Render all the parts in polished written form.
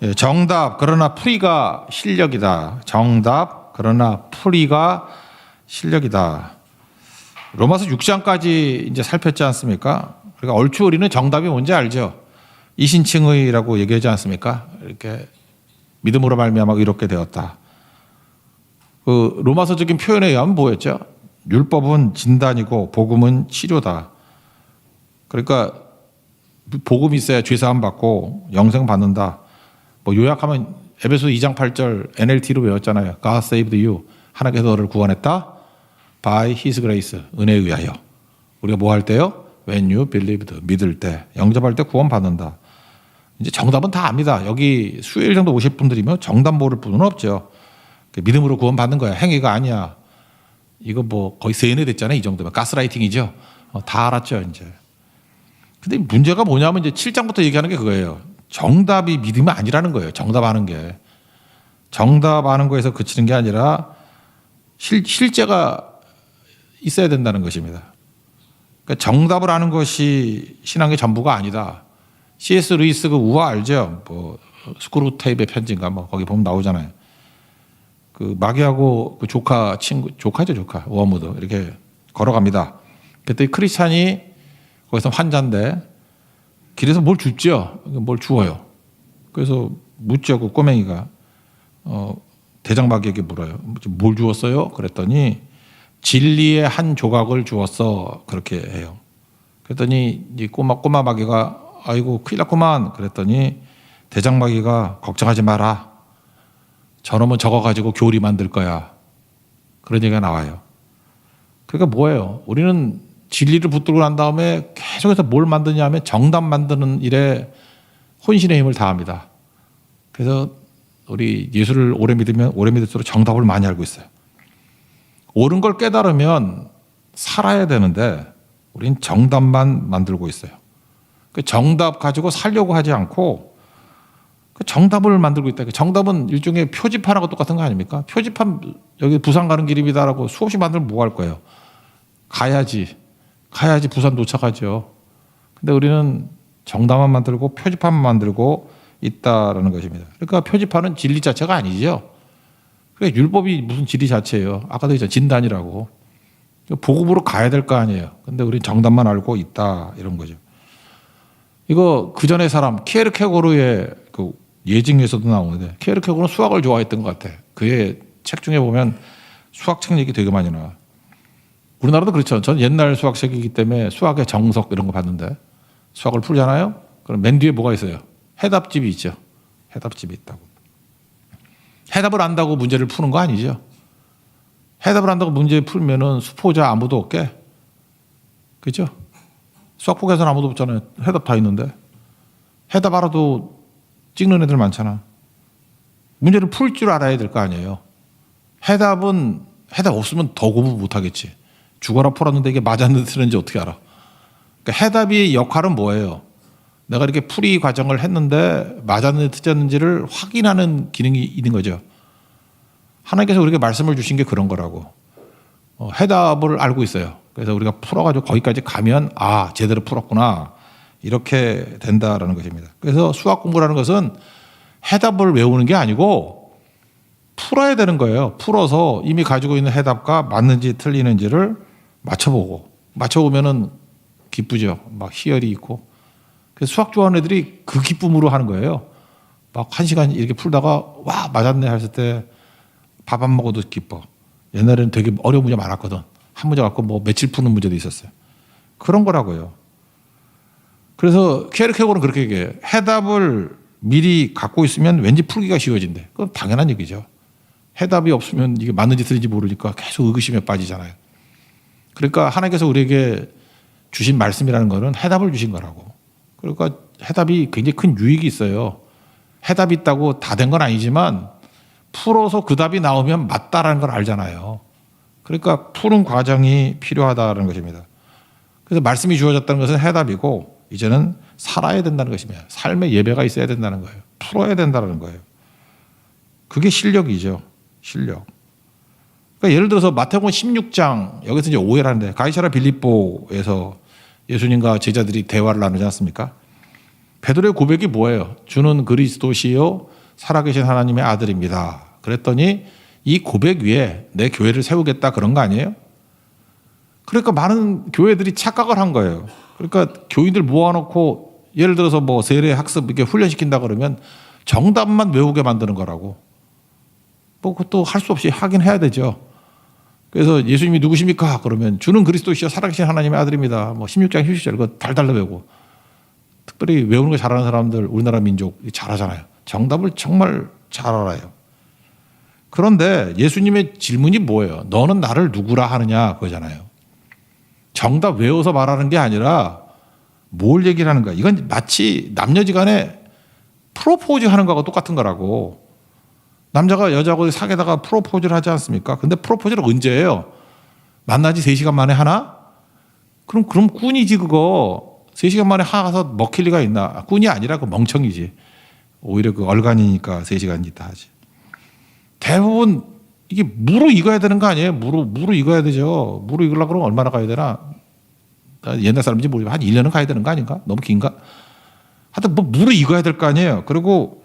예, 정답 그러나 풀이가 실력이다. 정답 그러나 풀이가 실력이다. 로마서 6장까지 이제 살폈지 않습니까? 그러니까 얼추 우리는 정답이 뭔지 알죠. 이신칭의라고 얘기하지 않습니까? 이렇게 믿음으로 말미암아 의롭게 되었다. 그 로마서적인 표현에 의하면 뭐였죠? 율법은 진단이고 복음은 치료다. 그러니까 복음이 있어야 죄사함 받고 영생 받는다. 뭐 요약하면 에베소 2장 8절 NLT로 외웠잖아요. God saved you. 하나님께서 너를 구원했다. By His grace. 은혜에 의하여. 우리가 뭐 할 때요? When you believed. 믿을 때. 영접할 때 구원 받는다. 이제 정답은 다 압니다. 여기 수요일 정도 오실 분들이면 정답 모를 분은 없죠. 믿음으로 구원 받는 거야. 행위가 아니야. 이거 뭐 거의 세뇌됐잖아요. 이 정도면. 가스라이팅이죠. 다 알았죠. 이제. 근데 문제가 뭐냐면 이제 7장부터 얘기하는 게 그거예요. 정답이 믿음이 아니라는 거예요. 정답하는 게. 정답하는 거에서 그치는 게 아니라 실제가 있어야 된다는 것입니다. 그러니까 정답을 아는 것이 신앙의 전부가 아니다. C.S. 루이스 그 우화 알죠? 뭐 스크루테이프의 편지인가 뭐 거기 보면 나오잖아요. 그 마귀하고 그 조카죠 조카 워무드 이렇게 걸어갑니다. 그때 크리스찬이 거기서 환자인데 길에서 뭘 줍죠. 뭘 주워요. 그래서 묻죠. 그 꼬맹이가 대장마귀에게 물어요. 뭘 주웠어요? 그랬더니 진리의 한 조각을 주웠어. 그렇게 해요. 그랬더니 이 꼬마 마귀가 아이고 큰일 났구만. 그랬더니 대장마귀가 걱정하지 마라. 저놈은 저거 가지고 교리 만들 거야. 그런 얘기가 나와요. 그러니까 뭐예요? 우리는 진리를 붙들고 난 다음에 계속해서 뭘 만드냐 하면 정답 만드는 일에 혼신의 힘을 다합니다. 그래서 우리 예수를 오래 믿으면 오래 믿을수록 정답을 많이 알고 있어요. 옳은 걸 깨달으면 살아야 되는데 우린 정답만 만들고 있어요. 그 정답 가지고 살려고 하지 않고 그 정답을 만들고 있다. 정답은 일종의 표지판하고 똑같은 거 아닙니까? 표지판 여기 부산 가는 길입니다라고 수없이 만들면 뭐 할 거예요? 가야지 부산 도착하죠. 근데 우리는 정답만 만들고 표지판만 만들고 있다라는 것입니다. 그러니까 표지판은 진리 자체가 아니죠. 그러니까 율법이 무슨 진리 자체예요. 아까도 했죠. 진단이라고. 복음으로 가야 될 거 아니에요. 근데 우리는 정답만 알고 있다 이런 거죠. 이거 그 전에 사람 키에르케고르의 그 예증에서도 나오는데 키에르케고르는 수학을 좋아했던 것 같아. 그의 책 중에 보면 수학책 얘기 되게 많이 나와. 우리나라도 그렇죠. 전 옛날 수학책이기 때문에 수학의 정석 이런 거 봤는데 수학을 풀잖아요. 그럼 맨 뒤에 뭐가 있어요? 해답집이 있죠. 해답집이 있다고. 해답을 안다고 문제를 푸는 거 아니죠. 해답을 안다고 문제 풀면은 수포자 아무도 없게. 그죠? 수학폭에서는 아무도 없잖아요. 해답 다 있는데. 해답 알아도 찍는 애들 많잖아. 문제를 풀 줄 알아야 될 거 아니에요. 해답 없으면 더 공부 못 하겠지. 죽어라 풀었는데 이게 맞았는지 틀렸는지 어떻게 알아. 그러니까 해답의 역할은 뭐예요? 내가 이렇게 풀이 과정을 했는데 맞았는지 틀렸는지를 확인하는 기능이 있는 거죠. 하나님께서 우리에게 말씀을 주신 게 그런 거라고. 해답을 알고 있어요. 그래서 우리가 풀어가지고 거기까지 가면 제대로 풀었구나. 이렇게 된다라는 것입니다. 그래서 수학 공부라는 것은 해답을 외우는 게 아니고 풀어야 되는 거예요. 풀어서 이미 가지고 있는 해답과 맞는지 틀리는지를 맞춰보면은 기쁘죠. 막 희열이 있고. 그래서 수학 좋아하는 애들이 그 기쁨으로 하는 거예요. 막 1시간 이렇게 풀다가 와 맞았네 했을 때 밥 안 먹어도 기뻐. 옛날에는 되게 어려운 문제 많았거든. 한 문제 갖고 뭐 며칠 푸는 문제도 있었어요. 그런 거라고요. 그래서 키에르케고르는 그렇게 얘기해요. 해답을 미리 갖고 있으면 왠지 풀기가 쉬워진대. 그건 당연한 얘기죠. 해답이 없으면 이게 맞는지 틀린지 모르니까 계속 의구심에 빠지잖아요. 그러니까 하나님께서 우리에게 주신 말씀이라는 거는 해답을 주신 거라고. 그러니까 해답이 굉장히 큰 유익이 있어요. 해답이 있다고 다 된 건 아니지만 풀어서 그 답이 나오면 맞다라는 걸 알잖아요. 그러니까 푸는 과정이 필요하다는 것입니다. 그래서 말씀이 주어졌다는 것은 해답이고 이제는 살아야 된다는 것입니다. 삶의 예배가 있어야 된다는 거예요. 풀어야 된다는 거예요. 그게 실력이죠. 실력. 그러니까 예를 들어서 마태복음 16장 여기서 이제 오해를 하는데 가이사랴 빌립보에서 예수님과 제자들이 대화를 나누지 않습니까? 베드로의 고백이 뭐예요? 주는 그리스도시요 살아계신 하나님의 아들입니다. 그랬더니 이 고백 위에 내 교회를 세우겠다 그런 거 아니에요? 그러니까 많은 교회들이 착각을 한 거예요. 그러니까 교인들 모아놓고 예를 들어서 뭐 세례 학습 이렇게 훈련시킨다 그러면 정답만 외우게 만드는 거라고. 뭐 그것도 할 수 없이 하긴 해야 되죠. 그래서 예수님이 누구십니까? 그러면 주는 그리스도시여 살아계신 하나님의 아들입니다. 뭐 16장 17절 그거 달달로 외우고. 특별히 외우는 거 잘하는 사람들 우리나라 민족 잘하잖아요. 정답을 정말 잘 알아요. 그런데 예수님의 질문이 뭐예요? 너는 나를 누구라 하느냐 그거잖아요. 정답 외워서 말하는 게 아니라 뭘 얘기를 하는 거야. 이건 마치 남녀지간에 프로포즈 하는 거하고 똑같은 거라고. 남자가 여자하고 사귀다가 프로포즈를 하지 않습니까? 근데 프로포즈를 언제 해요? 만나지 3시간 만에 하나? 그럼 꾼이지 그거. 3시간 만에 하서 먹힐 리가 있나? 꾼이 아니라 그 멍청이지. 오히려 그 얼간이니까 3시간 있다 하지. 대부분 이게 무로 익어야 되는 거 아니에요? 무로 익어야 되죠. 무로 익으려고 그러면 얼마나 가야 되나? 옛날 사람인지 모르지만 한 1년은 가야 되는 거 아닌가? 너무 긴가? 하여튼 뭐 무로 익어야 될 거 아니에요. 그리고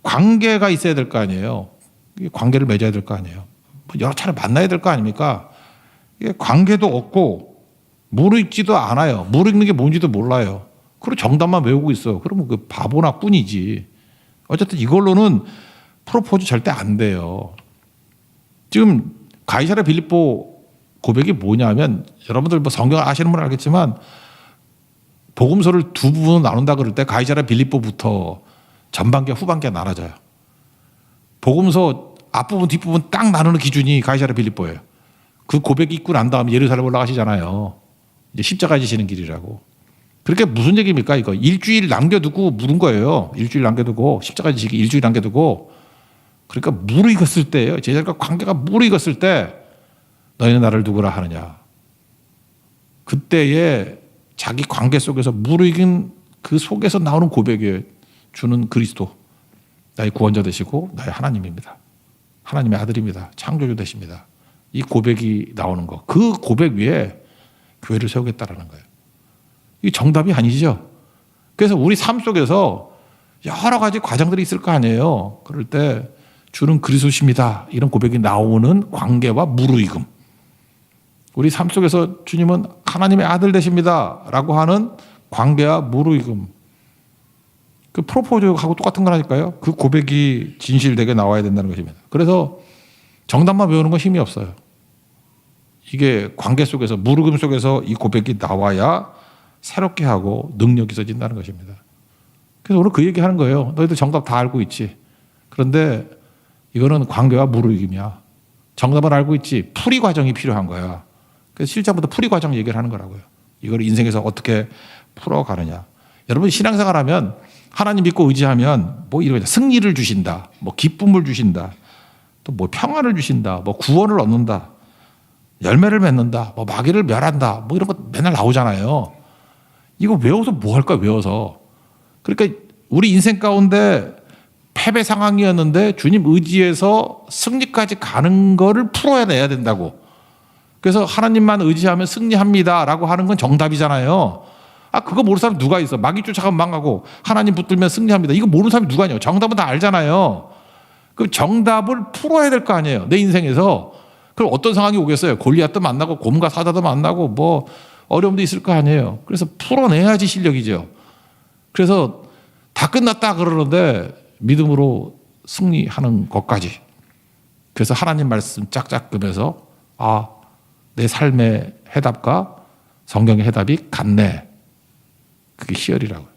관계가 있어야 될 거 아니에요. 관계를 맺어야 될 거 아니에요. 여러 차례 만나야 될 거 아닙니까? 이게 관계도 없고 무르익지도 않아요. 무르익는 게 뭔지도 몰라요. 그리고 정답만 외우고 있어. 그러면 그 바보나 꾼이지. 어쨌든 이걸로는 프로포즈 절대 안 돼요. 지금 가이사랴 빌립보 고백이 뭐냐면 여러분들 뭐 성경을 아시는 분은 알겠지만 복음서를 두 부분으로 나눈다 그럴 때 가이사랴 빌립보부터 전반기와 후반기가 나눠져요. 복음서 앞부분 뒷부분 딱 나누는 기준이 가이사랴 빌립보예요. 그 고백이 있고 난 다음에 예루살렘 올라가시잖아요. 이제 십자가 지시는 길이라고. 그렇게 무슨 얘기입니까? 이거 일주일 남겨두고 물은 거예요. 일주일 남겨두고 십자가 지시기 일주일 남겨두고. 그러니까 무르익었을 때예요. 제자들과 관계가 무르익었을 때 너희는 나를 누구라 하느냐. 그때에 자기 관계 속에서 무르익은 그 속에서 나오는 고백이에요. 주는 그리스도 나의 구원자 되시고 나의 하나님입니다. 하나님의 아들입니다. 창조주 되십니다. 이 고백이 나오는 거. 그 고백 위에 교회를 세우겠다라는 거예요. 이 정답이 아니죠. 그래서 우리 삶 속에서 여러 가지 과정들이 있을 거 아니에요. 그럴 때 주는 그리스도십니다. 이런 고백이 나오는 관계와 무르익음. 우리 삶 속에서 주님은 하나님의 아들 되십니다. 라고 하는 관계와 무르익음. 그 프로포즈하고 똑같은 거라니까요. 그 고백이 진실되게 나와야 된다는 것입니다. 그래서 정답만 외우는 건 힘이 없어요. 이게 관계 속에서 무르금 속에서 이 고백이 나와야 새롭게 하고 능력이 있어진다는 것입니다. 그래서 오늘 그 얘기하는 거예요. 너희들 정답 다 알고 있지. 그런데 이거는 관계와 무르익음이야. 정답을 알고 있지. 풀이 과정이 필요한 거야. 그래서 7장부터 풀이 과정 얘기를 하는 거라고요. 이걸 인생에서 어떻게 풀어가느냐. 여러분 신앙생활하면 하나님 믿고 의지하면 뭐 이런 승리를 주신다. 뭐 기쁨을 주신다. 또 뭐 평안을 주신다. 뭐 구원을 얻는다. 열매를 맺는다. 뭐 마귀를 멸한다. 뭐 이런 거 맨날 나오잖아요. 이거 외워서 뭐 할까 외워서. 그러니까 우리 인생 가운데 패배 상황이었는데 주님 의지해서 승리까지 가는 거를 풀어내야 된다고. 그래서 하나님만 의지하면 승리합니다라고 하는 건 정답이잖아요. 그거 모르는 사람이 누가 있어. 마귀 쫓아가면 망하고 하나님 붙들면 승리합니다. 이거 모르는 사람이 누가 있냐고. 정답은 다 알잖아요. 그럼 정답을 풀어야 될 거 아니에요. 내 인생에서. 그럼 어떤 상황이 오겠어요. 골리앗도 만나고 곰과 사자도 만나고 뭐 어려움도 있을 거 아니에요. 그래서 풀어내야지 실력이죠. 그래서 다 끝났다 그러는데 믿음으로 승리하는 것까지. 그래서 하나님 말씀 짝짝 끄면서 내 삶의 해답과 성경의 해답이 같네. 그게 희열이라고요.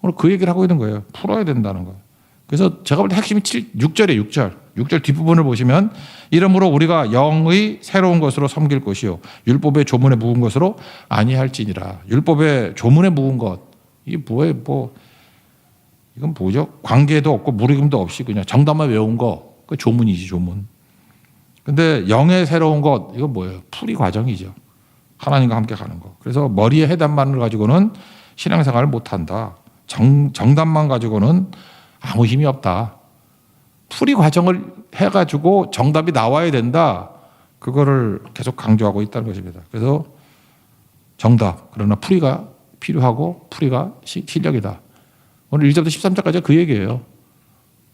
오늘 그 얘기를 하고 있는 거예요. 풀어야 된다는 거예요. 그래서 제가 볼 때 핵심이 6절이에요. 6절 뒷부분을 보시면 이러므로 우리가 영의 새로운 것으로 섬길 것이요 율법의 조문에 묵은 것으로 아니할지니라. 율법의 조문에 묵은 것. 이게 뭐예요? 이건 뭐죠? 관계도 없고 무르김도 없이 그냥 정답만 외운 거. 그 조문이지 조문. 근데 영의 새로운 것. 이건 뭐예요? 풀이 과정이죠. 하나님과 함께 가는 거. 그래서 머리의 해답만을 가지고는 신앙생활을 못한다. 정답만 가지고는 아무 힘이 없다. 풀이 과정을 해가지고 정답이 나와야 된다. 그거를 계속 강조하고 있다는 것입니다. 그래서 정답, 그러나 풀이가 필요하고 풀이가 실력이다. 오늘 1절부터 13절까지가 그 얘기예요.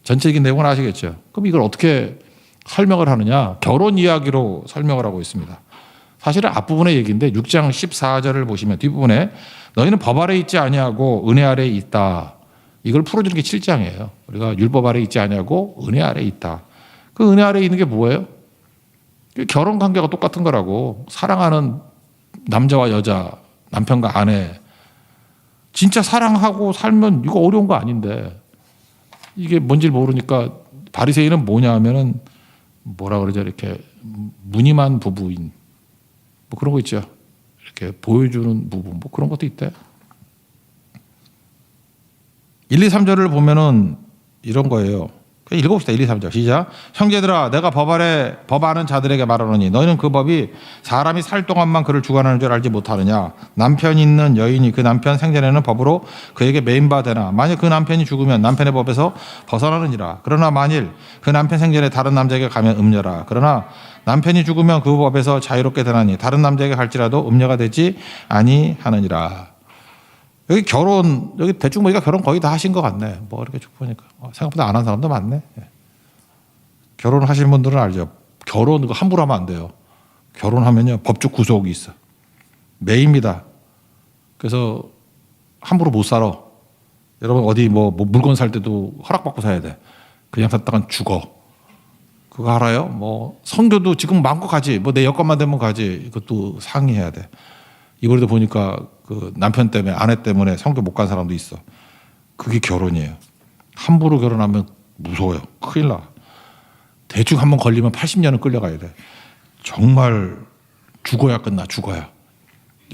전체적인 내용은 아시겠죠? 그럼 이걸 어떻게 설명을 하느냐? 결혼 이야기로 설명을 하고 있습니다. 사실은 앞부분의 얘기인데 6장 14절을 보시면 뒷부분에 너희는 법 아래 있지 아니하고 은혜 아래 있다. 이걸 풀어주는 게 7장이에요. 우리가 율법 아래 있지 아니하고 은혜 아래 있다. 그 은혜 아래 있는 게 뭐예요? 결혼 관계가 똑같은 거라고. 사랑하는 남자와 여자, 남편과 아내 진짜 사랑하고 살면 이거 어려운 거 아닌데 이게 뭔지 모르니까 바리새인은 뭐냐 하면은 뭐라 그러죠? 이렇게 무늬만 부부인 뭐 그런 거 있죠. 이렇게 보여주는 부부 뭐 그런 것도 있대. 1, 2, 3절을 보면은 이런 거예요. 읽어봅시다. 1, 2, 3절 시작. 형제들아 내가 법 아는 자들에게 말하노니 너희는 그 법이 사람이 살 동안만 그를 주관하는 줄 알지 못하느냐. 남편이 있는 여인이 그 남편 생전에는 법으로 그에게 매인 바 되나 만일 그 남편이 죽으면 남편의 법에서 벗어나느니라. 그러나 만일 그 남편 생전에 다른 남자에게 가면 음녀라. 그러나 남편이 죽으면 그 법에서 자유롭게 되나니 다른 남자에게 갈지라도 음녀가 되지 아니하느니라. 여기 결혼, 여기 대충 보니까 결혼 거의 다 하신 것 같네. 뭐 이렇게 쭉 보니까. 생각보다 안 한 사람도 많네. 결혼하신 분들은 알죠. 결혼 이거 함부로 하면 안 돼요. 결혼하면요. 법적 구속이 있어. 매입니다. 그래서 함부로 못 살아. 여러분 어디 뭐 물건 살 때도 허락받고 사야 돼. 그냥 샀다간 죽어. 그거 알아요? 뭐 선교도 지금 마음껏 가지. 뭐 내 여건만 되면 가지. 이것도 상의해야 돼. 이번에도 보니까 그 남편 때문에 아내 때문에 성교 못 간 사람도 있어. 그게 결혼이에요. 함부로 결혼하면 무서워요. 큰일 나. 대충 한번 걸리면 80년은 끌려가야 돼. 정말 죽어야 끝나. 죽어야.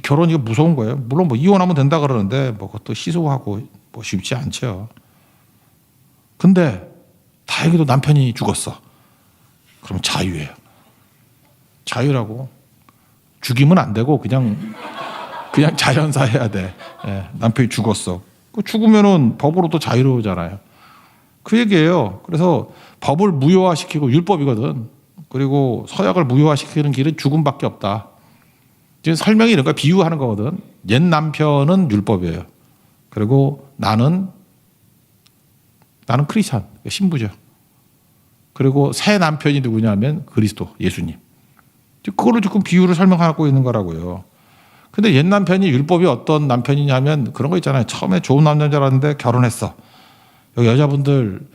결혼 이거 무서운 거예요. 물론 뭐 이혼하면 된다 그러는데 뭐 그것도 희소하고 뭐 쉽지 않죠. 근데 다행히도 남편이 죽었어. 그럼 자유예요. 자유라고. 죽이면 안 되고 그냥 자연사해야 돼. 예, 남편이 죽었어. 죽으면은 법으로도 자유로우잖아요. 그 얘기예요. 그래서 법을 무효화시키고 율법이거든. 그리고 서약을 무효화시키는 길은 죽음밖에 없다. 지금 설명이 이런 거 비유하는 거거든. 옛 남편은 율법이에요. 그리고 나는 크리스찬, 신부죠. 그리고 새 남편이 누구냐면 그리스도, 예수님. 그걸로 조금 비유를 설명하고 있는 거라고요. 근데 옛 남편이 율법이 어떤 남편이냐면 그런 거 있잖아요. 처음에 좋은 남자인 줄 알았는데 결혼했어. 여기 여자분들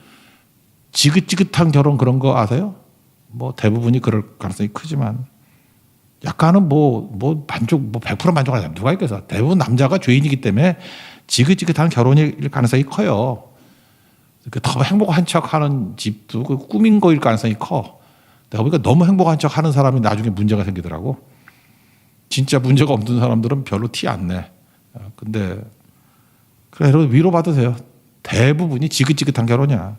지긋지긋한 결혼 그런 거 아세요? 뭐 대부분이 그럴 가능성이 크지만 약간은 만족, 100% 만족하지 않아요. 누가 있겠어? 대부분 남자가 죄인이기 때문에 지긋지긋한 결혼일 가능성이 커요. 더 행복한 척 하는 집도 꾸민 거일 가능성이 커. 내가 보니까 너무 행복한 척 하는 사람이 나중에 문제가 생기더라고. 진짜 문제가 없는 사람들은 별로 티 안 내. 근데 그래 여러분 위로받으세요. 대부분이 지긋지긋한 결혼이야.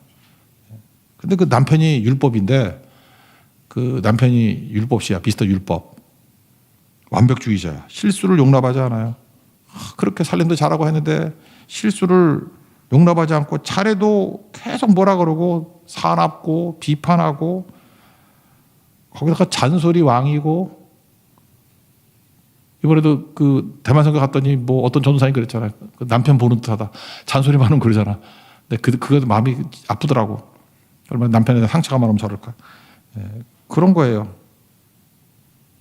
근데 그 남편이 율법인데 그 남편이 율법시야. 미스터 율법. 완벽주의자야. 실수를 용납하지 않아요. 그렇게 살림도 잘하고 했는데 실수를 용납하지 않고 잘해도 계속 뭐라 그러고 사납고 비판하고 거기다가 잔소리 왕이고 이번에도 그 대만 선교 갔더니 뭐 어떤 전도사님 그랬잖아요. 그 남편 보는 듯하다. 잔소리 많으면 그러잖아. 근데 그것도 마음이 아프더라고. 얼마나 남편에 상처가 많으면 저럴까. 그런 거예요.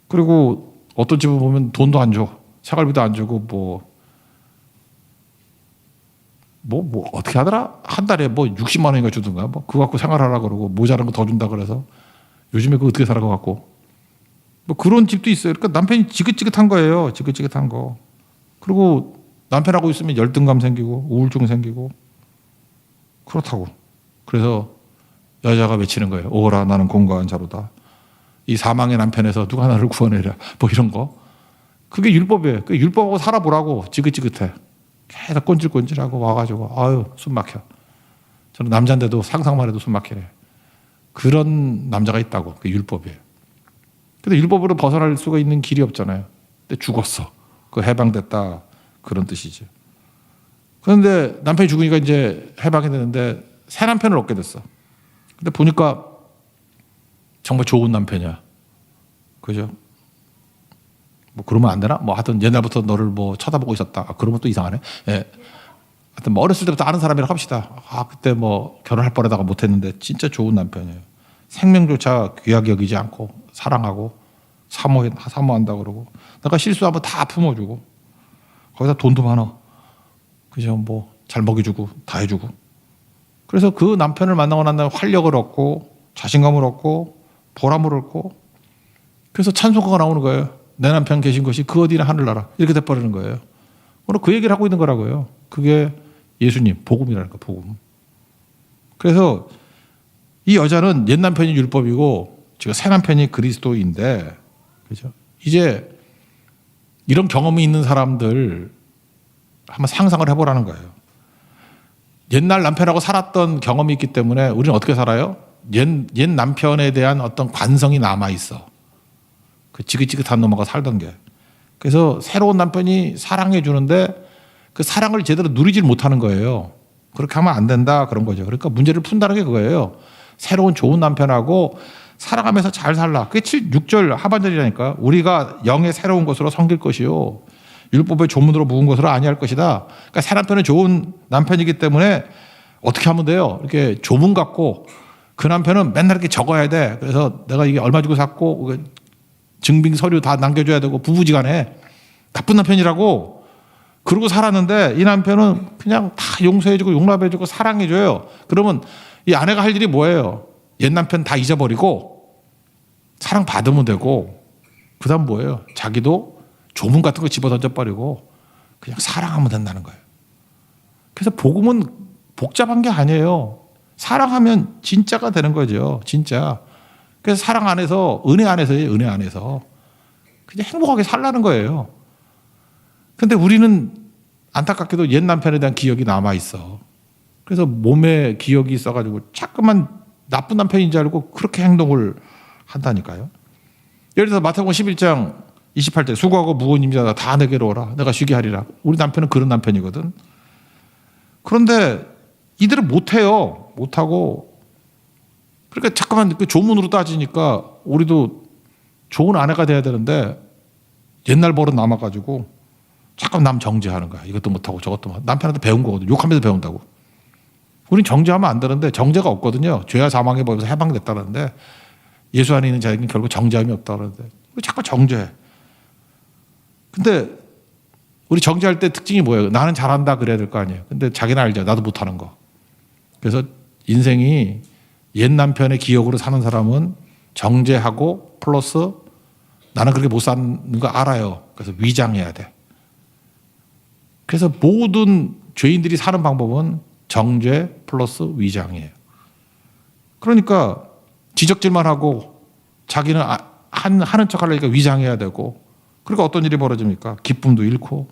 그리고 어떤 집을 보면 돈도 안 줘. 생활비도 안 주고 뭐 어떻게 하더라? 한 달에 뭐 60만 원인가 주든가 뭐 그거 갖고 생활하라 그러고 모자란 거 더 준다 그래서 요즘에 그거 어떻게 살아 갖고 뭐 그런 집도 있어요. 그러니까 남편이 지긋지긋한 거예요. 지긋지긋한 거. 그리고 남편하고 있으면 열등감 생기고 우울증 생기고 그렇다고. 그래서 여자가 외치는 거예요. 오라 나는 공고한 자로다. 이 사망의 남편에서 누가 나를 구원해라. 뭐 이런 거. 그게 율법이에요. 그 율법하고 살아보라고. 지긋지긋해. 계속 꼰질꼰질하고 와가지고 아유 숨 막혀. 저는 남자인데도 상상만 해도 숨 막히네. 그런 남자가 있다고. 그게 율법이에요. 근데 율법으로 벗어날 수가 있는 길이 없잖아요. 근데 죽었어. 그 해방됐다. 그런 뜻이죠. 그런데 남편이 죽으니까 이제 해방이 되는데 새 남편을 얻게 됐어. 근데 보니까 정말 좋은 남편이야. 그죠? 뭐 그러면 안 되나? 뭐 하여튼 옛날부터 너를 뭐 쳐다보고 있었다. 아, 그러면 또 이상하네. 예. 하여튼 뭐 어렸을 때부터 아는 사람이라고 합시다. 아, 그때 뭐 결혼할 뻔하다가 못했는데 진짜 좋은 남편이에요. 생명조차 귀하게 여기지 않고 사랑하고 사모한다 그러고 내가 실수하면 다 품어주고 거기다 돈도 많아. 그죠? 뭐 잘 먹여주고 다 해주고. 그래서 그 남편을 만나고 난 다음에 활력을 얻고 자신감을 얻고 보람을 얻고 그래서 찬송가가 나오는 거예요. 내 남편 계신 것이 그 어디나 하늘나라 이렇게 돼버리는 거예요. 오늘 그 얘기를 하고 있는 거라고요. 그게 예수님 복음이라는 거 복음. 그래서 이 여자는 옛 남편이 율법이고 지금 새 남편이 그리스도인데 그죠? 이제 이런 경험이 있는 사람들 한번 상상을 해보라는 거예요. 옛날 남편하고 살았던 경험이 있기 때문에 우리는 어떻게 살아요? 옛 남편에 대한 어떤 관성이 남아있어. 그 지긋지긋한 놈하고 살던 게. 그래서 새로운 남편이 사랑해 주는데 그 사랑을 제대로 누리질 못하는 거예요. 그렇게 하면 안 된다 그런 거죠. 그러니까 문제를 푼다는 게 그거예요. 새로운 좋은 남편하고 살아가면서 잘 살라. 그게 6절 하반절이라니까. 우리가 영의 새로운 것으로 섬길 것이요 율법의 조문으로 묵은 것으로 아니할 것이다. 그러니까 새 남편은 좋은 남편이기 때문에 어떻게 하면 돼요? 이렇게 조문 갖고 그 남편은 맨날 이렇게 적어야 돼. 그래서 내가 이게 얼마 주고 샀고 증빙 서류 다 남겨줘야 되고 부부지간에 나쁜 남편이라고 그러고 살았는데 이 남편은 그냥 다 용서해주고 용납해주고 사랑해줘요. 그러면 이 아내가 할 일이 뭐예요? 옛 남편 다 잊어버리고 사랑 받으면 되고 그다음 뭐예요? 자기도 조문 같은 거 집어 던져버리고 그냥 사랑하면 된다는 거예요. 그래서 복음은 복잡한 게 아니에요. 사랑하면 진짜가 되는 거죠. 진짜. 그래서 사랑 안에서 은혜 안에서요. 은혜 안에서 그냥 행복하게 살라는 거예요. 근데 우리는 안타깝게도 옛 남편에 대한 기억이 남아있어. 그래서 몸에 기억이 있어가지고 자꾸만 나쁜 남편인 줄 알고 그렇게 행동을 한다니까요. 예를 들어서 마태복음 11장 28절 수고하고 무거운 짐자다 다 내게로 오라 내가 쉬게 하리라. 우리 남편은 그런 남편이거든. 그런데 이들은 못해요. 못하고 그러니까 잠깐만 그 조문으로 따지니까 우리도 좋은 아내가 돼야 되는데 옛날 버릇 남아가지고 잠깐 남 정죄하는 거야. 이것도 못하고 저것도 못. 남편한테 배운 거거든. 욕하면서 배운다고. 우린 정죄하면 안 되는데 정죄가 없거든요. 죄와 사망에 벌어서 해방됐다는데 예수 안에 있는 자에게는 결국 정죄함이 없다는데 자꾸 정죄해. 근데 우리 정죄할 때 특징이 뭐예요? 나는 잘한다 그래야 될 거 아니에요. 근데 자기는 알죠. 나도 못하는 거. 그래서 인생이 옛 남편의 기억으로 사는 사람은 정죄하고 플러스 나는 그렇게 못 사는 거 알아요. 그래서 위장해야 돼. 그래서 모든 죄인들이 사는 방법은 정죄 플러스 위장이에요. 그러니까 지적질만 하고 자기는 하는 척 하려니까 위장해야 되고 그러니까 어떤 일이 벌어집니까? 기쁨도 잃고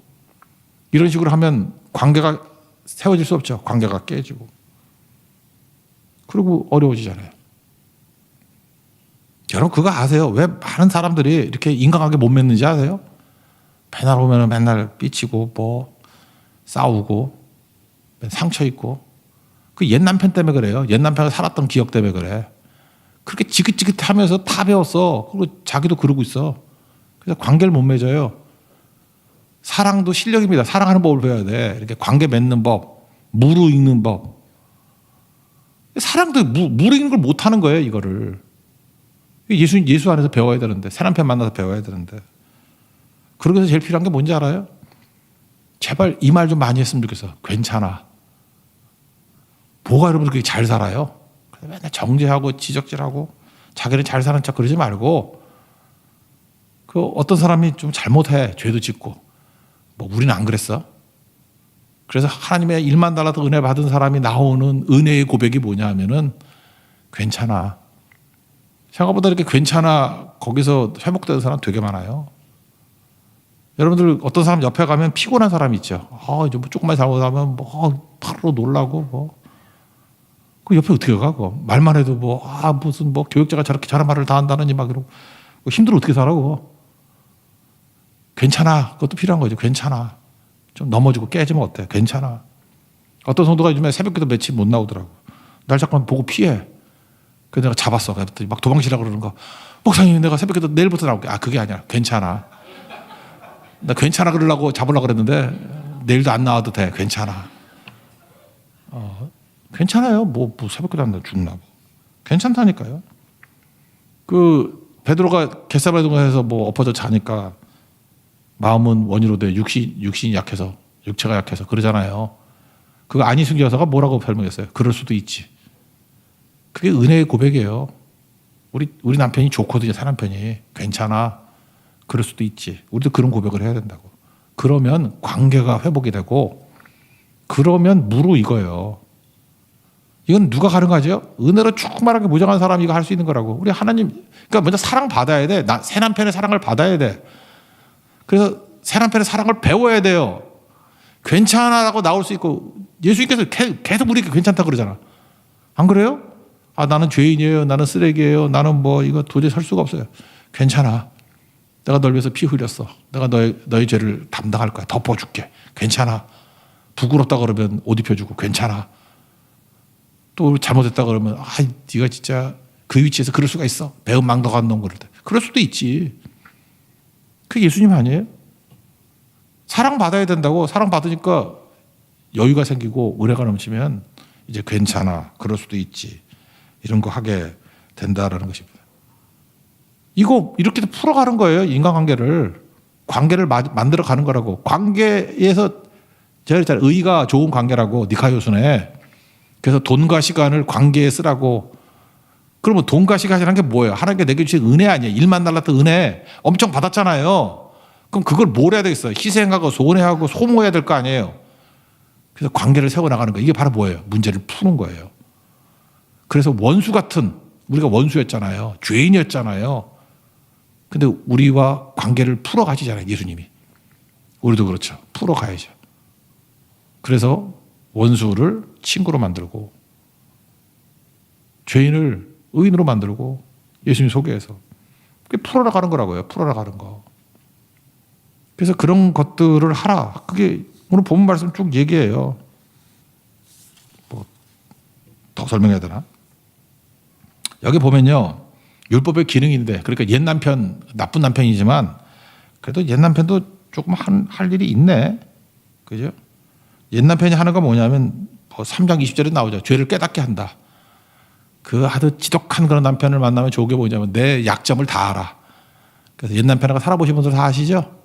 이런 식으로 하면 관계가 세워질 수 없죠. 관계가 깨지고 그리고 어려워지잖아요. 여러분 그거 아세요? 왜 많은 사람들이 이렇게 인간관계 못 맺는지 아세요? 맨날 오면 맨날 삐치고 뭐 싸우고 상처 있고 그 옛 남편 때문에 그래요. 옛 남편이 살았던 기억 때문에 그래. 그렇게 지긋지긋하면서 다 배웠어. 그리고 자기도 그러고 있어. 그래서 관계를 못 맺어요. 사랑도 실력입니다. 사랑하는 법을 배워야 돼. 이렇게 관계 맺는 법, 무르 읽는 법. 사랑도 무르 읽는 걸 못 하는 거예요, 이거를. 예수 안에서 배워야 되는데, 새 남편 만나서 배워야 되는데. 그러기 위해서 제일 필요한 게 뭔지 알아요? 제발 이 말 좀 많이 했으면 좋겠어. 괜찮아. 뭐가 여러분 그렇게 잘 살아요? 맨날 정죄하고 지적질하고 자기는 잘 사는 척 그러지 말고 그 어떤 사람이 좀 잘못해. 죄도 짓고. 뭐 우리는 안 그랬어? 그래서 하나님의 1만 달러 더 은혜 받은 사람이 나오는 은혜의 고백이 뭐냐 하면은 괜찮아. 생각보다 이렇게 괜찮아 거기서 회복되는 사람 되게 많아요. 여러분들 어떤 사람 옆에 가면 피곤한 사람 있죠. 이제 뭐 조금만 잘못하면 뭐 바로 놀라고 뭐. 그 옆에 어떻게 가? 말만 해도 무슨 교육자가 저렇게 저런 말을 다 한다느니 막 이러고 힘들어 어떻게 살아 그거. 괜찮아. 그것도 필요한 거죠. 괜찮아. 좀 넘어지고 깨지면 어때? 괜찮아. 어떤 성도가 요즘에 새벽기도 며칠 못 나오더라고. 날 잠깐 보고 피해. 그래서 내가 잡았어. 그랬더니 막 도망치려고 그러는 거. 목사님 내가 새벽기도 내일부터 나올게. 그게 아니라 괜찮아. 나 괜찮아 그러려고 잡으려고 그랬는데 내일도 안 나와도 돼. 괜찮아. 괜찮아요. 뭐 새벽기도 안 나와 죽나 뭐. 괜찮다니까요. 그 베드로가 겟세마네 뭐 엎어져 자니까 마음은 원이로 돼 육신이 약해서 육체가 약해서 그러잖아요. 그거 안희숙 여사가 뭐라고 설명했어요? 그럴 수도 있지. 그게 은혜의 고백이에요. 우리 남편이 좋거든요. 사람 편이 괜찮아. 그럴 수도 있지. 우리도 그런 고백을 해야 된다고. 그러면 관계가 회복이 되고 그러면 무르익어요. 이건 누가 가능하죠? 은혜로 충만하게 무장한 사람이 이거 할 수 있는 거라고. 우리 하나님, 그러니까 먼저 사랑 받아야 돼. 새 남편의 사랑을 받아야 돼. 그래서 새 남편의 사랑을 배워야 돼요. 괜찮아라고 나올 수 있고 예수님께서 계속 우리에게 괜찮다 그러잖아. 안 그래요? 나는 죄인이에요. 나는 쓰레기예요. 나는 뭐 이거 도저히 살 수가 없어요. 괜찮아. 내가 널 위해서 피 흘렸어. 내가 너의 죄를 담당할 거야. 덮어줄게. 괜찮아. 부끄럽다 그러면 옷 입혀주고 괜찮아. 또 잘못했다 그러면 네가 진짜 그 위치에서 그럴 수가 있어. 배은망덕한 놈 그럴 때. 그럴 수도 있지. 그게 예수님 아니에요? 사랑받아야 된다고. 사랑받으니까 여유가 생기고 은혜가 넘치면 이제 괜찮아. 그럴 수도 있지. 이런 거 하게 된다라는 것입니다. 이거 이렇게 풀어가는 거예요. 인간관계를. 관계를 만들어 가는 거라고. 관계에서 제가 그랬잖아요. 의가 좋은 관계라고 니카요순에. 그래서 돈과 시간을 관계에 쓰라고. 그러면 돈과 시간이라는 게 뭐예요? 하나님께 내게 주신 은혜 아니에요? 일만 달랐던 은혜 엄청 받았잖아요. 그럼 그걸 뭘 해야 되겠어요? 희생하고 손해하고 소모해야 될 거 아니에요? 그래서 관계를 세워나가는 거예요. 이게 바로 뭐예요? 문제를 푸는 거예요. 그래서 원수 같은, 우리가 원수였잖아요. 죄인이었잖아요. 근데 우리와 관계를 풀어가시잖아요. 예수님이. 우리도 그렇죠. 풀어가야죠. 그래서 원수를 친구로 만들고 죄인을 의인으로 만들고 예수님 소개해서 그게 풀어나가는 거라고요. 풀어나가는 거. 그래서 그런 것들을 하라. 그게 오늘 본문 말씀 쭉 얘기해요. 뭐 더 설명해야 되나? 여기 보면요. 율법의 기능인데, 그러니까 옛 남편, 나쁜 남편이지만 그래도 옛 남편도 조금 할 일이 있네. 그죠? 옛 남편이 하는 건 뭐냐면 3장 20절에 나오죠. 죄를 깨닫게 한다. 그 아주 지독한 그런 남편을 만나면 좋은 게 뭐냐면 내 약점을 다 알아. 그래서 옛 남편하고 살아보신 분들 다 아시죠?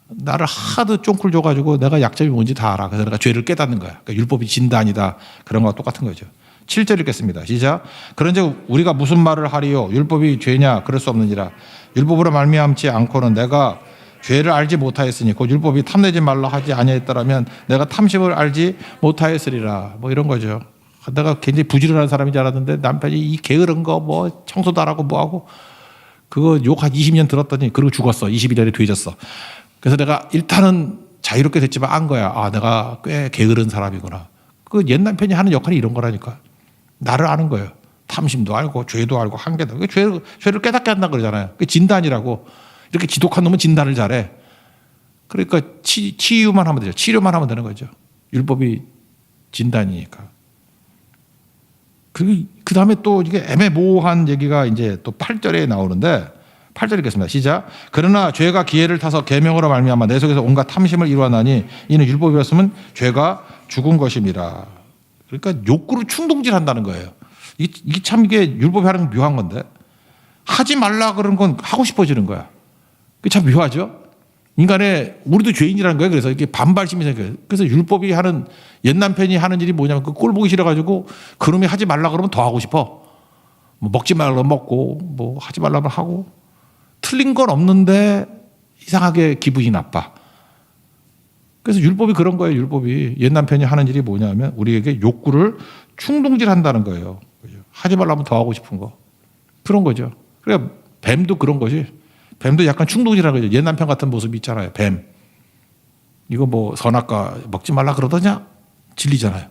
나를 하도 쫑쿨 줘가지고 내가 약점이 뭔지 다 알아. 그래서 내가 죄를 깨닫는 거야. 그러니까 율법이 진단이다. 그런 거와 똑같은 거죠. 7절 읽겠습니다. 시작. 그런즉 우리가 무슨 말을 하리요? 율법이 죄냐? 그럴 수 없느니라. 율법으로 말미암지 않고는 내가 죄를 알지 못하였으니 곧 율법이 탐내지 말라 하지 아니했더라면 내가 탐심을 알지 못하였으리라. 뭐 이런 거죠. 내가 굉장히 부지런한 사람인 줄 알았는데 남편이 이 게으른 거 뭐 청소도 안 하고 뭐 하고 그거 욕 한 20년 들었더니 그리고 죽었어. 21년에 돼졌어. 그래서 내가 일단은 자유롭게 됐지만 안 거야. 내가 꽤 게으른 사람이구나. 그 옛 남편이 하는 역할이 이런 거라니까. 나를 아는 거예요. 탐심도 알고 죄도 알고 한계도. 죄를 깨닫게 한다 그러잖아요. 그게 진단이라고. 이렇게 지독한 놈은 진단을 잘해. 그러니까 치유만 하면 되죠. 치료만 하면 되는 거죠. 율법이 진단이니까. 그 다음에 또 이게 애매모호한 얘기가 이제 또 8절에 나오는데 8절 읽겠습니다. 시작. 그러나 죄가 기회를 타서 계명으로 말미암아 내 속에서 온갖 탐심을 이루어나니 이는 율법이었으면 죄가 죽은 것임이라. 그러니까 욕구를 충동질한다는 거예요. 이게 참 이게 율법이 하는 게 묘한 건데 하지 말라 그런 건 하고 싶어지는 거야. 그게 참 묘하죠. 인간의 우리도 죄인이라는 거예요. 그래서 이게 반발심이 생겨요. 그래서 율법이 하는 옛 남편이 하는 일이 뭐냐면 그 꼴 보기 싫어가지고 그놈이 하지 말라 그러면 더 하고 싶어. 뭐 먹지 말라 그러면 먹고 뭐 하지 말라면 하고 틀린 건 없는데 이상하게 기분이 나빠. 그래서 율법이 그런 거예요. 율법이 옛 남편이 하는 일이 뭐냐면 우리에게 욕구를 충동질한다는 거예요. 하지 말라면 더 하고 싶은 거 그런 거죠. 그러니까 뱀도 그런 거지. 뱀도 약간 충동질하는 거죠. 옛 남편 같은 모습이 있잖아요. 뱀. 이거 뭐 선악과 먹지 말라 그러더냐? 질리잖아요.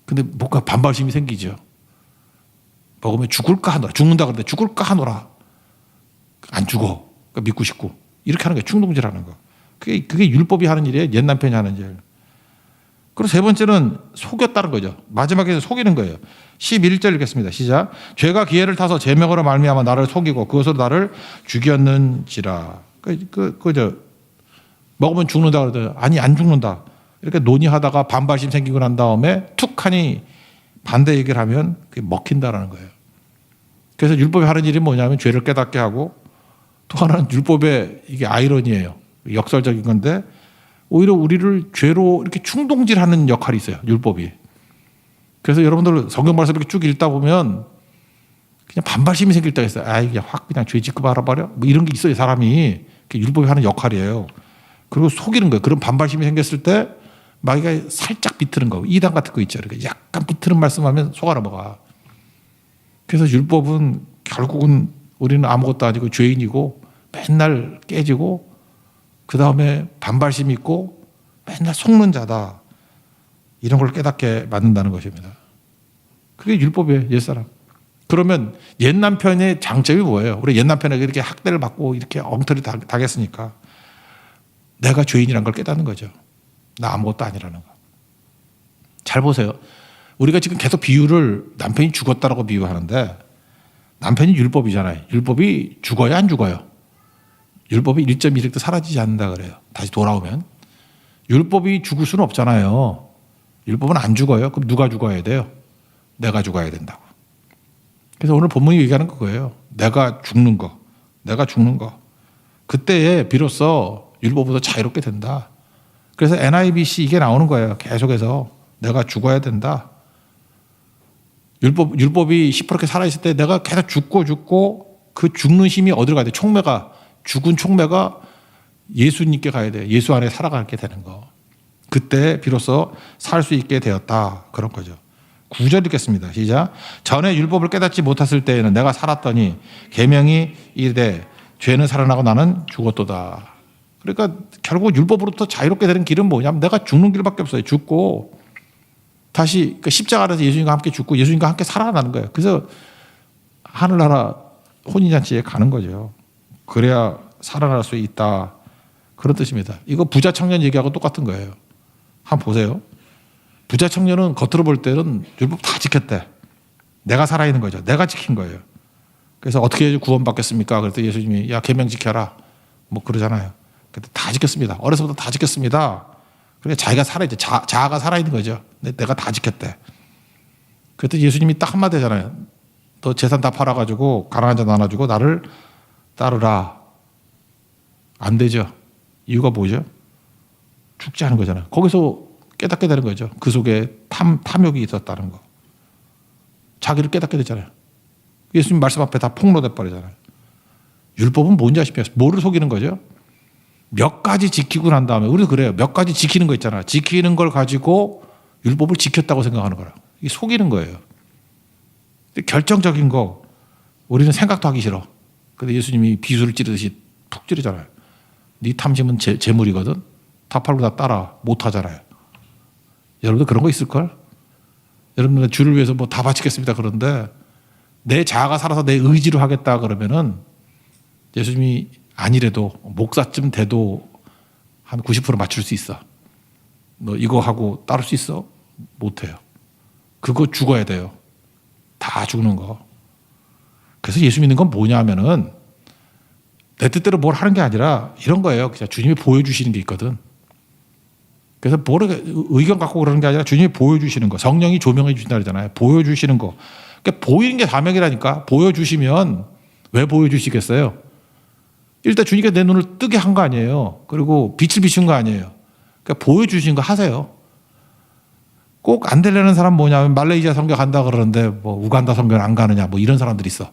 근데 뭔가 반발심이 생기죠. 먹으면 죽을까 하노라. 죽는다 그러는데 죽을까 하노라. 안 죽어. 그러니까 믿고 싶고. 이렇게 하는 거예요. 충동질하는 거. 그게 율법이 하는 일이에요. 옛 남편이 하는 일. 그리고 세 번째는 속였다는 거죠. 마지막에 속이는 거예요. 11절 읽겠습니다. 시작. 죄가 기회를 타서 제명으로 말미암아 나를 속이고 그것으로 나를 죽였는지라. 그죠. 먹으면 죽는다 그러더니 아니 안 죽는다. 이렇게 논의하다가 반발심 생기고 난 다음에 툭하니 반대 얘기를 하면 그게 먹힌다라는 거예요. 그래서 율법이 하는 일이 뭐냐면 죄를 깨닫게 하고 또 하나는 율법의 이게 아이러니예요. 역설적인 건데 오히려 우리를 죄로 이렇게 충동질하는 역할이 있어요. 율법이. 그래서 여러분들 성경 말씀 이렇게 쭉 읽다 보면 그냥 반발심이 생길 때가 있어요. 아 이게 확 그냥 죄 짓고 말아버려. 뭐 이런 게 있어요. 사람이. 율법이 하는 역할이에요. 그리고 속이는 거예요. 그런 반발심이 생겼을 때 마귀가 살짝 비트는 거. 이단 같은 거 있죠. 이렇게 약간 비트는 말씀하면 속아 넘어가. 그래서 율법은 결국은 우리는 아무것도 아니고 죄인이고 맨날 깨지고 그 다음에 반발심 있고 맨날 속는 자다. 이런 걸 깨닫게 만든다는 것입니다. 그게 율법이에요. 옛사람. 그러면 옛 남편의 장점이 뭐예요? 우리 옛 남편에게 이렇게 학대를 받고 이렇게 엉터리 당했으니까 내가 죄인이라는 걸 깨닫는 거죠. 나 아무것도 아니라는 거. 잘 보세요. 우리가 지금 계속 비유를 남편이 죽었다라고 비유하는데 남편이 율법이잖아요. 율법이 죽어요, 안 죽어요? 율법이 1.1획도 사라지지 않는다 그래요. 다시 돌아오면. 율법이 죽을 수는 없잖아요. 율법은 안 죽어요. 그럼 누가 죽어야 돼요? 내가 죽어야 된다고. 그래서 오늘 본문이 얘기하는 그거예요. 내가 죽는 거. 내가 죽는 거. 그때에 비로소 율법보다 자유롭게 된다. 그래서 NIBC 이게 나오는 거예요. 계속해서 내가 죽어야 된다. 율법이 시퍼렇게 살아있을 때 내가 계속 죽고 그 죽는 힘이 어디로 가야 돼? 죽은 촉매가 예수님께 가야 돼. 예수 안에 살아가게 되는 거. 그때 비로소 살 수 있게 되었다. 그런 거죠. 9절 읽겠습니다. 시작. 전에 율법을 깨닫지 못했을 때에는 내가 살았더니 계명이 이르되 죄는 살아나고 나는 죽었도다. 그러니까 결국 율법으로부터 자유롭게 되는 길은 뭐냐면 내가 죽는 길밖에 없어요. 죽고 다시 십자가 아래서 예수님과 함께 죽고 예수님과 함께 살아나는 거예요. 그래서 하늘나라 혼인잔치에 가는 거죠. 그래야 살아날 수 있다. 그런 뜻입니다. 이거 부자 청년 얘기하고 똑같은 거예요. 한번 보세요. 부자 청년은 겉으로 볼 때는 율법 다 지켰대. 내가 살아있는 거죠. 내가 지킨 거예요. 그래서 어떻게 해서 구원받겠습니까? 그랬더니 예수님이 야 계명 지켜라. 뭐 그러잖아요. 근데 다 지켰습니다. 어려서부터 다 지켰습니다. 그러니까 자기가 살아있죠. 자아가 살아있는 거죠. 내가 다 지켰대. 그랬더니 예수님이 딱 한마디 하잖아요. 너 재산 다 팔아가지고 가난한 자 나눠주고 나를 따르라. 안 되죠. 이유가 뭐죠? 죽지 않은 거잖아요. 거기서 깨닫게 되는 거죠. 그 속에 탐욕이 있었다는 거. 자기를 깨닫게 되잖아요. 예수님 말씀 앞에 다 폭로돼 버리잖아요. 율법은 뭔지 아시죠? 뭐를 속이는 거죠? 몇 가지 지키고 난 다음에 우리도 그래요. 몇 가지 지키는 거 있잖아요. 지키는 걸 가지고 율법을 지켰다고 생각하는 거라. 이게 속이는 거예요. 결정적인 거 우리는 생각도 하기 싫어. 근데 예수님이 비수를 찌르듯이 푹 찌르잖아요. 네 탐심은 재물이거든. 다 팔고 다 따라 못 하잖아요. 여러분들 그런 거 있을걸? 여러분들 주를 위해서 뭐 다 바치겠습니다. 그런데 내 자아가 살아서 내 의지로 하겠다 그러면은 예수님이 아니래도 목사쯤 돼도 한 90% 맞출 수 있어. 너 이거 하고 따를 수 있어? 못해요. 그거 죽어야 돼요. 다 죽는 거. 그래서 예수 믿는 건 뭐냐 하면은 내 뜻대로 뭘 하는 게 아니라 이런 거예요. 그냥 주님이 보여주시는 게 있거든. 그래서 의견 갖고 그러는 게 아니라 주님이 보여주시는 거. 성령이 조명해 주신다 그러잖아요. 보여주시는 거. 그러니까 보이는 게 사명이라니까. 보여주시면 왜 보여주시겠어요? 일단 주님께서 내 눈을 뜨게 한 거 아니에요. 그리고 빛을 비춘 거 아니에요. 그러니까 보여주신 거 하세요. 꼭 안 되려는 사람 뭐냐면 말레이시아 선교 간다 그러는데 뭐 우간다 선교는 안 가느냐 뭐 이런 사람들이 있어.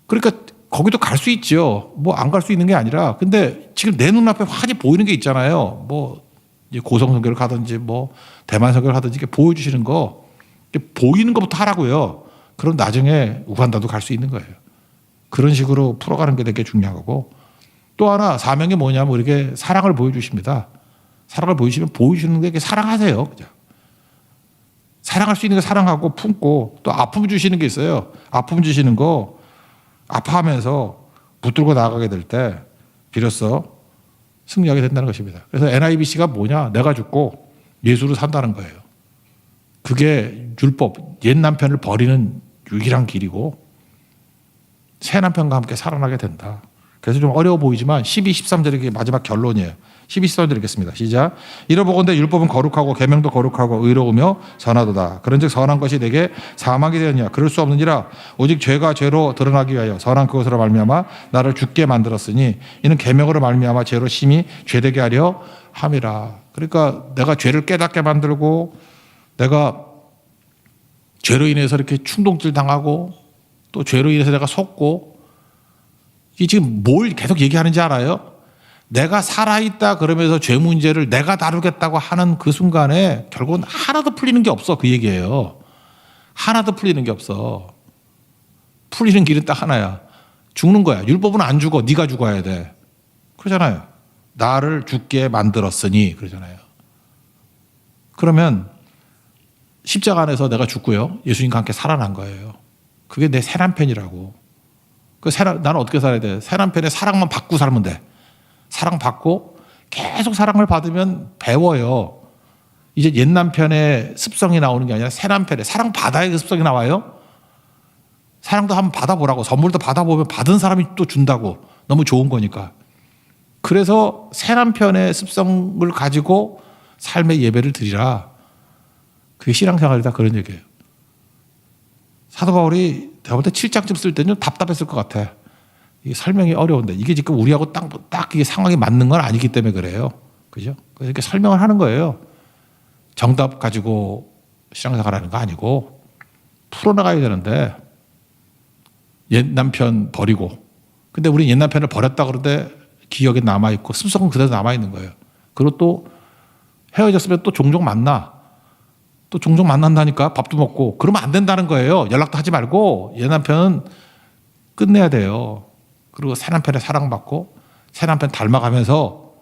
그러니까 거기도 갈 수 있죠. 뭐 안 갈 수 있는 게 아니라 근데 지금 내 눈앞에 환히 보이는 게 있잖아요. 뭐 고성 선교를 가든지 뭐 대만 선교를 하든지 이렇게 보여주시는 거 보이는 것부터 하라고요. 그럼 나중에 우간다도 갈 수 있는 거예요. 그런 식으로 풀어가는 게 되게 중요한 거고 또 하나 사명이 뭐냐면 우리에게 사랑을 보여주십니다. 사랑을 보여주시면 보여주시는 게 사랑하세요. 그냥. 사랑할 수 있는 거 사랑하고 품고 또 아픔 주시는 게 있어요. 아픔 주시는 거 아파하면서 붙들고 나가게 될 때 비로소 승리하게 된다는 것입니다. 그래서 NIBC가 뭐냐? 내가 죽고 예수로 산다는 거예요. 그게 율법, 옛 남편을 버리는 유일한 길이고 새 남편과 함께 살아나게 된다. 그래서 좀 어려워 보이지만 12, 13절이 마지막 결론이에요. 12, 13절 읽겠습니다. 시작. 이러보건대 율법은 거룩하고 계명도 거룩하고 의로우며 선하도다. 그런즉 선한 것이 내게 사망이 되었냐. 그럴 수 없느니라. 오직 죄가 죄로 드러나기 위하여 선한 그것으로 말미암아 나를 죽게 만들었으니 이는 계명으로 말미암아 죄로 심히 죄되게 하려 함이라. 그러니까 내가 죄를 깨닫게 만들고 내가 죄로 인해서 이렇게 충동질 당하고 또 죄로 인해서 내가 속고 이게 지금 뭘 계속 얘기하는지 알아요? 내가 살아있다 그러면서 죄 문제를 내가 다루겠다고 하는 그 순간에 결국은 하나도 풀리는 게 없어. 그 얘기예요. 하나도 풀리는 게 없어. 풀리는 길은 딱 하나야. 죽는 거야. 율법은 안 죽어. 네가 죽어야 돼. 그러잖아요. 나를 죽게 만들었으니 그러잖아요. 그러면 십자가 안에서 내가 죽고요. 예수님과 함께 살아난 거예요. 그게 내 새 남편이라고. 나는 어떻게 살아야 돼? 새 남편의 사랑만 받고 살면 돼. 사랑받고 계속 사랑을 받으면 배워요. 이제 옛 남편의 습성이 나오는 게 아니라 새 남편의 사랑받아야 그 습성이 나와요. 사랑도 한번 받아보라고. 선물도 받아보면 받은 사람이 또 준다고. 너무 좋은 거니까. 그래서 새 남편의 습성을 가지고 삶의 예배를 드리라. 그게 신앙생활이다. 그런 얘기예요. 사도 바울이 내가 볼 때 7장쯤 쓸 때는 답답했을 것 같아. 이게 설명이 어려운데 이게 지금 우리하고 딱 이게 상황이 맞는 건 아니기 때문에 그래요. 그죠? 그래서 이렇게 설명을 하는 거예요. 정답 가지고 신앙생활하는 거 아니고 풀어나가야 되는데 옛 남편 버리고 근데 우리 옛 남편을 버렸다 그러는데 기억에 남아있고 습성은 그대로 남아있는 거예요. 그리고 또 헤어졌으면 또 종종 만나. 또 종종 만난다니까 밥도 먹고 그러면 안 된다는 거예요. 연락도 하지 말고 옛 남편은 끝내야 돼요. 그리고 새 남편의 사랑받고 새 남편 닮아가면서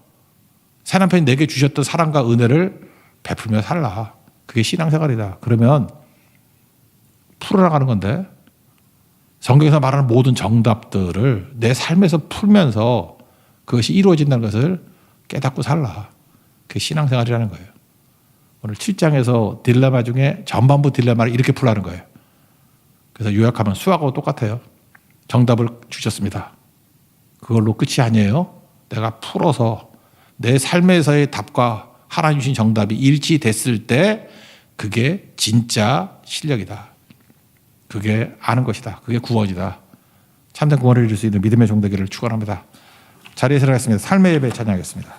새 남편이 내게 주셨던 사랑과 은혜를 베풀며 살라. 그게 신앙생활이다. 그러면 풀어나가는 건데 성경에서 말하는 모든 정답들을 내 삶에서 풀면서 그것이 이루어진다는 것을 깨닫고 살라. 그게 신앙생활이라는 거예요. 오늘 7장에서 딜레마 중에 전반부 딜레마를 이렇게 풀라는 거예요. 그래서 요약하면 수학하고 똑같아요. 정답을 주셨습니다. 그걸로 끝이 아니에요. 내가 풀어서 내 삶에서의 답과 하나님 주신 정답이 일치됐을 때 그게 진짜 실력이다. 그게 아는 것이다. 그게 구원이다. 참된 구원을 이룰 수 있는 믿음의 종되기를 축원합니다. 자리에서 일어나겠습니다. 삶의 예배 찬양하겠습니다.